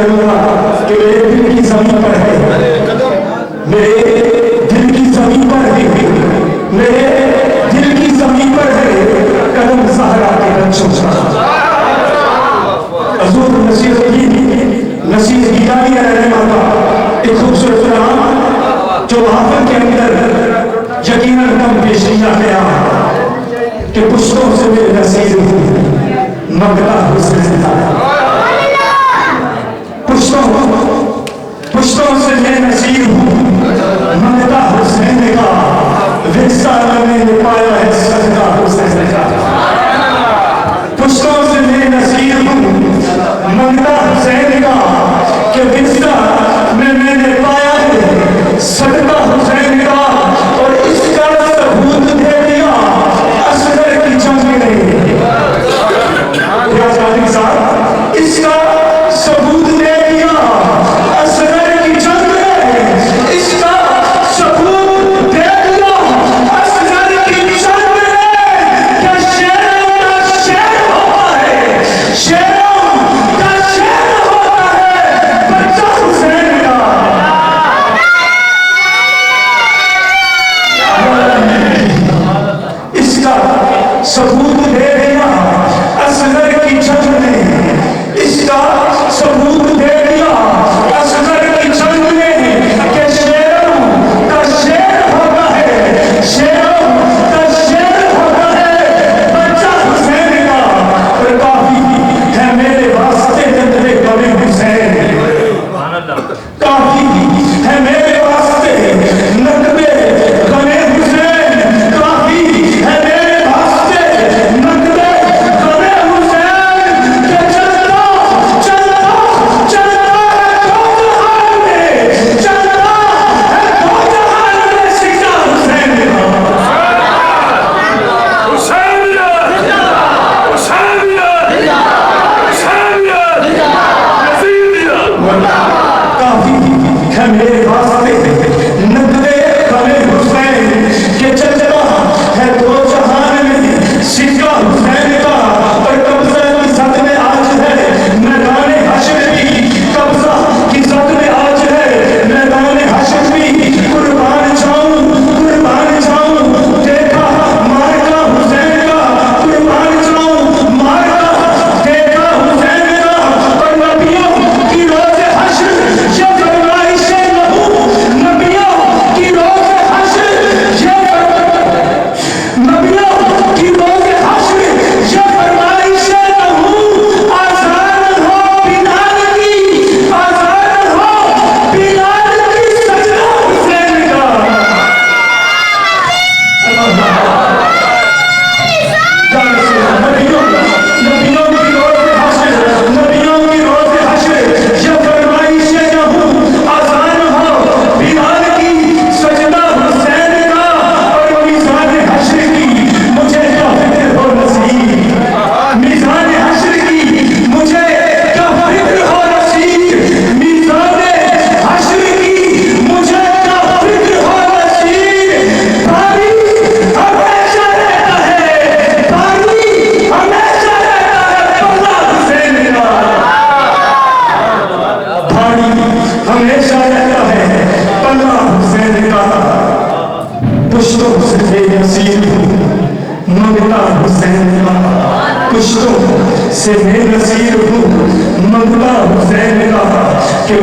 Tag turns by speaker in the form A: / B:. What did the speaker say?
A: कि मेरे दिल की जमीन पर है, मेरे दिल की जमीन पर है, मेरे दिल की जमीन पर है कदम ज़हरा के नक्शों का। हज़ूर नसीर गीतानी रहमान का एक खूबसूरत कलाम जो वहां के अंदर यकीनन कम पेश किया गया कि पुश्तों से मेरे नसीर हूँ मंगता हुस्न पुश्तों से मैं नसीर हूँ मंगता हुस्न का विरसा मैंने पाया है सजदा हुस्न का। पुश्तों से मैं नसीर हूँ मंगता हुस्न का कि विरसा मैंने पाया है सजदा हुस्न का। और इसका सबूत दे दिया असगर की जंग ने। इसका सबूत दे दिया असगर की जंग ने। इसका सबूत दे दिया असगर की जंग ने कि शेरों का शेर होता है, शेरों का शेर होता है बच्चा हुसैन का। इसका सबूत दे दिया असगर की जंग ने। इसका सबूत दे दिया असगर की जंग ने कि शेरों का शेर होता है, शेरों का शेर होता है बच्चा हुसैन का। और काफी है मेरे वास्ते नकबे गमे हुसैन, काफी है मेरे वास्ते नकबे गमे हुसैन, काफी है मेरे वास्ते नकबे गमे हुसैन। कि चलता चलता चलता है दो जहान में, चलता है दो जहान में सिक्का हुसैन का। काफी है मेरे वास्ते नकबे गमे हुसैन कि चलता है दो जहान में सिक्का हुसैन का। और कब्जा की सद में आज है मैदान हश्र भी, कब्जा की सद में आज है मैदान हश्र भी। कुर्बान जाऊं देखा मारका हुसैन का, कुर्बान जाऊं मारका देखा हुसैन का। और नबियों की रोज़े हश्र ये फरमाइशे लहू, नबियों की रोज़े हश्र ये नबियों की रोज़े हश्र ये फरमाइशे लहू। आज़ान हो बिलाल की, आज़ान हो बिलाल की सजना हुसैन का। नबियों की रोज़े हश्र, नबियों की रोज़े हश्र ये फरमाइशे लहू। आज़ान हो बिलाल की सजना हुसैन का। और मीज़ान हश्र की मुझे क्या फिक्र हो नसीब, मीज़ान हश्र की मुझे क्या फिक्र हो नसीब, मीज़ान हश्र की मुझे क्या फिक्र हो नसीब। भारी हमेशा रहता है, भारी हमेशा रहता है पल्ला हुसैन का। भारी हमेशा रहता है पल्ला हुसैन का। पुश्तों से बेनसीब हूँ मंगता हुसैन का, पुश्तों से बेनसीब हूँ मंगता हुसैन का। कि